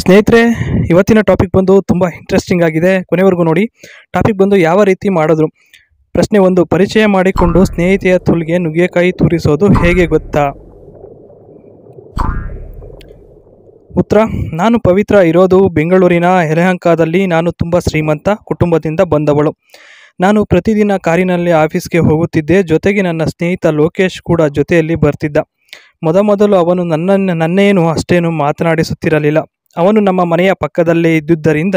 ಸ್ನೇಹಿತರೆ, ಇವತ್ತಿನ ಟಾಪಿಕ್ ಬಂದು ತುಂಬ ಇಂಟ್ರೆಸ್ಟಿಂಗ್ ಆಗಿದೆ. ಕೊನೆವರೆಗೂ ನೋಡಿ. ಟಾಪಿಕ್ ಬಂದು ಯಾವ ರೀತಿ ಮಾಡಿದ್ರು. ಪ್ರಶ್ನೆ 1, ಪರಿಚಯ ಮಾಡಿಕೊಂಡು ಸ್ನೇಹಿತೆಯ ತುಲ್ಗೆ ನುಗ್ಗೆಕಾಯಿ ತೂರಿಸೋದು ಹೇಗೆ ಗೊತ್ತಾ? ಉತ್ತರ, ನಾನು ಪವಿತ್ರ ಇರೋದು ಬೆಂಗಳೂರಿನ ಯಲಹಂಕದಲ್ಲಿ. ನಾನು ತುಂಬ ಶ್ರೀಮಂತ ಕುಟುಂಬದಿಂದ ಬಂದವಳು. ನಾನು ಪ್ರತಿದಿನ ಕಾರಿನಲ್ಲಿ ಆಫೀಸ್ಗೆ ಹೋಗುತ್ತಿದ್ದೆ. ಜೊತೆಗೆ ನನ್ನ ಸ್ನೇಹಿತ ಲೋಕೇಶ್ ಕೂಡ ಜೊತೆಯಲ್ಲಿ ಬರ್ತಿದ್ದ. ಮೊದಲು ಅವನು ನನ್ನೇನು ಅಷ್ಟೇನು ಮಾತನಾಡಿಸುತ್ತಿರಲಿಲ್ಲ. ಅವನು ನಮ್ಮ ಮನೆಯ ಪಕ್ಕದಲ್ಲೇ ಇದ್ದುದರಿಂದ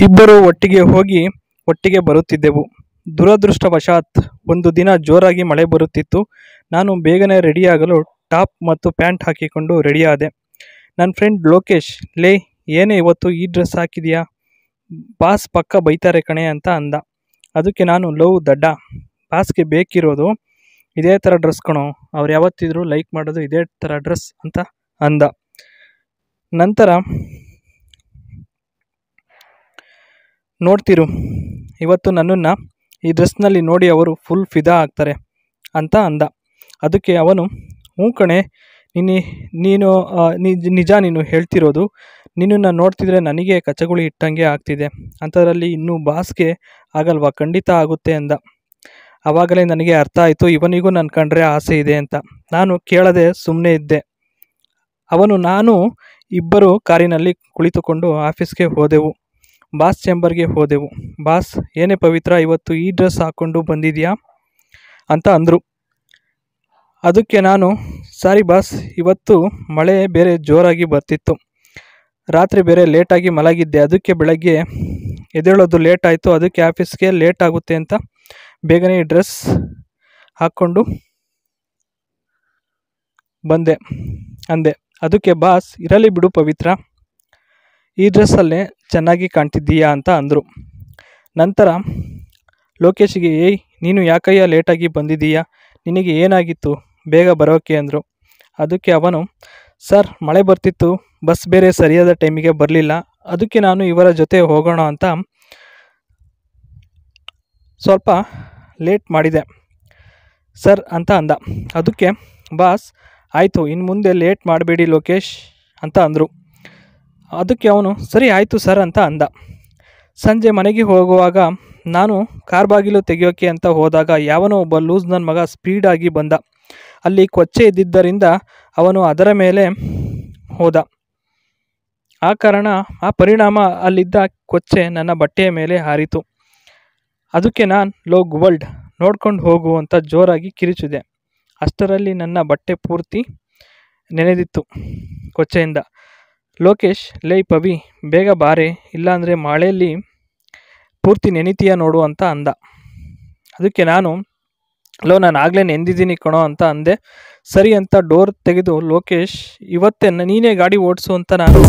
ಇಬ್ಬರು ಒಟ್ಟಿಗೆ ಹೋಗಿ ಒಟ್ಟಿಗೆ ಬರುತ್ತಿದ್ದೆವು. ದುರದೃಷ್ಟವಶಾತ್ ಒಂದು ದಿನ ಜೋರಾಗಿ ಮಳೆ ಬರುತ್ತಿತ್ತು. ನಾನು ಬೇಗನೆ ರೆಡಿಯಾಗಲು ಟಾಪ್ ಮತ್ತು ಪ್ಯಾಂಟ್ ಹಾಕಿಕೊಂಡು ರೆಡಿಯಾದೆ. ನನ್ನ ಫ್ರೆಂಡ್ ಲೋಕೇಶ್, ಲೇ ಏನೇ ಇವತ್ತು ಈ ಡ್ರೆಸ್ ಹಾಕಿದೆಯಾ, ಬಾಸ್ ಪಕ್ಕ ಬೈತಾರೆ ಕಣೆ ಅಂತ ಅಂದ. ಅದಕ್ಕೆ ನಾನು, ಲವ್ ದಡ್ಡ, ಬಾಸ್ಗೆ ಬೇಕಿರೋದು ಇದೇ ಥರ ಡ್ರೆಸ್ ಕಣೋ, ಅವ್ರು ಯಾವತ್ತಿದ್ರು ಲೈಕ್ ಮಾಡೋದು ಇದೇ ಥರ ಡ್ರೆಸ್ ಅಂತ ಅಂದ. ನಂತರ ನೋಡ್ತಿರು, ಇವತ್ತು ನನ್ನನ್ನು ಈ ಡ್ರೆಸ್ನಲ್ಲಿ ನೋಡಿ ಅವರು ಫುಲ್ ಫಿದಾ ಆಗ್ತಾರೆ ಅಂತ ಅಂದ. ಅದಕ್ಕೆ ಅವನು, ಹ್ಞೂ ಕಣೆ, ನೀನು ನೀನು ಹೇಳ್ತಿರೋದು. ನಿನ್ನನ್ನು ನೋಡ್ತಿದ್ರೆ ನನಗೆ ಕಚಗುಳಿ ಇಟ್ಟಂಗೆ ಆಗ್ತಿದೆ. ಅಂಥದ್ರಲ್ಲಿ ಇನ್ನೂ ಬಾಸ್ಗೆ ಆಗಲ್ವಾ? ಖಂಡಿತ ಆಗುತ್ತೆ ಅಂದ. ಆವಾಗಲೇ ನನಗೆ ಅರ್ಥ ಆಯಿತು, ಇವನಿಗೂ ನನ್ನ ಕಂಡ್ರೆ ಆಸೆ ಇದೆ ಅಂತ. ನಾನು ಕೇಳದೆ ಸುಮ್ಮನೆ ಇದ್ದೆ. ನಾನು ಇಬ್ಬರು ಕಾರಿನಲ್ಲಿ ಕುಳಿತುಕೊಂಡು ಆಫೀಸ್ಗೆ ಹೋದೆವು. ಬಾಸ್ ಚೇಂಬರ್ಗೆ ಹೋದೆವು. ಬಾಸ್, ಏನೇ ಪವಿತ್ರ ಇವತ್ತು ಈ ಡ್ರೆಸ್ ಹಾಕ್ಕೊಂಡು ಬಂದಿದೆಯಾ ಅಂತ ಅಂದರು. ಅದಕ್ಕೆ ನಾನು, ಸಾರಿ ಬಾಸ್, ಇವತ್ತು ಮಳೆ ಬೇರೆ ಜೋರಾಗಿ ಬರ್ತಿತ್ತು. ರಾತ್ರಿ ಬೇರೆ ಲೇಟಾಗಿ ಮಲಗಿದ್ದೆ. ಅದಕ್ಕೆ ಬೆಳಗ್ಗೆ ಎದ್ದೇಳೋದು ಲೇಟ್ ಆಯಿತು. ಅದಕ್ಕೆ ಆಫೀಸ್ಗೆ ಲೇಟ್ ಆಗುತ್ತೆ ಅಂತ ಬೇಗನೆ ಡ್ರೆಸ್ ಹಾಕ್ಕೊಂಡು ಬಂದೆ ಅಂದೆ. ಅದಕ್ಕೆ ಬಾಸ್, ಇರಲಿ ಬಿಡು ಪವಿತ್ರ, ಈ ಡ್ರೆಸ್ಸಲ್ಲೇ ಚೆನ್ನಾಗಿ ಕಾಣ್ತಿದ್ದೀಯಾ ಅಂತ ಅಂದರು. ನಂತರ ಲೋಕೇಶ್ಗೆ, ಏಯ್ ನೀನು ಯಾಕಯ್ಯ ಲೇಟಾಗಿ ಬಂದಿದ್ದೀಯಾ, ನಿನಗೆ ಏನಾಗಿತ್ತು, ಬೇಗ ಬರೋಕೆ ಅಂದರು. ಅದಕ್ಕೆ ಅವನು, ಸರ್ ಮಳೆ ಬರ್ತಿತ್ತು, ಬಸ್ ಬೇರೆ ಸರಿಯಾದ ಟೈಮಿಗೆ ಬರಲಿಲ್ಲ. ಅದಕ್ಕೆ ನಾನು ಇವರ ಜೊತೆ ಹೋಗೋಣ ಅಂತ ಸ್ವಲ್ಪ ಲೇಟ್ ಮಾಡಿದೆ ಸರ್ ಅಂತ ಅಂದ. ಅದಕ್ಕೆ ಬಾಸ್, ಆಯಿತು, ಇನ್ನು ಮುಂದೆ ಲೇಟ್ ಮಾಡಬೇಡಿ ಲೋಕೇಶ್ ಅಂತ ಅಂದರು. ಅದಕ್ಕೆ ಅವನು, ಸರಿ ಆಯಿತು ಸರ್ ಅಂತ ಅಂದ. ಸಂಜೆ ಮನೆಗೆ ಹೋಗುವಾಗ ನಾನು ಕಾರ್ ಬಾಗಿಲು ತೆಗೆಯೋಕೆ ಅಂತ ಹೋದಾಗ ಯಾವನೋ ಒಬ್ಬ ಲೂಸ್ ನನ್ನ ಮಗ ಸ್ಪೀಡಾಗಿ ಬಂದ. ಅಲ್ಲಿ ಕೊಚ್ಚೆ ಇದ್ದಿದ್ದರಿಂದ ಅವನು ಅದರ ಮೇಲೆ ಹೋದ. ಆ ಪರಿಣಾಮ ಅಲ್ಲಿದ್ದ ಕೊಚ್ಚೆ ನನ್ನ ಬಟ್ಟೆಯ ಮೇಲೆ ಹಾರಿತು. ಅದಕ್ಕೆ ನಾನು, ಲೋ ಗುವಲ್ಡ್, ನೋಡ್ಕೊಂಡು ಹೋಗು ಅಂತ ಜೋರಾಗಿ ಕಿರಿಚಿದೆ. ಅಷ್ಟರಲ್ಲಿ ನನ್ನ ಬಟ್ಟೆ ಪೂರ್ತಿ ನೆನೆದಿತ್ತು ಕೊಚ್ಚೆಯಿಂದ. ಲೋಕೇಶ್, ಲೇ ಪವಿ, ಬೇಗ ಬಾರೆ, ಇಲ್ಲಾಂದರೆ ಮಳೆಯಲ್ಲಿ ಪೂರ್ತಿ ನೆನಿತೀಯ ನೋಡು ಅಂತ ಅಂದ. ಅದಕ್ಕೆ ನಾನು, ನಾನು ಆಗಲೇ ನೆಂದಿದ್ದೀನಿ ಕಣೋ ಅಂತ ಅಂದೆ. ಸರಿ ಅಂತ ಡೋರ್ ತೆಗೆದು, ಲೋಕೇಶ್ ಇವತ್ತೇ ನೀನೇ ಗಾಡಿ ಓಡಿಸು ಅಂತ ನಾನು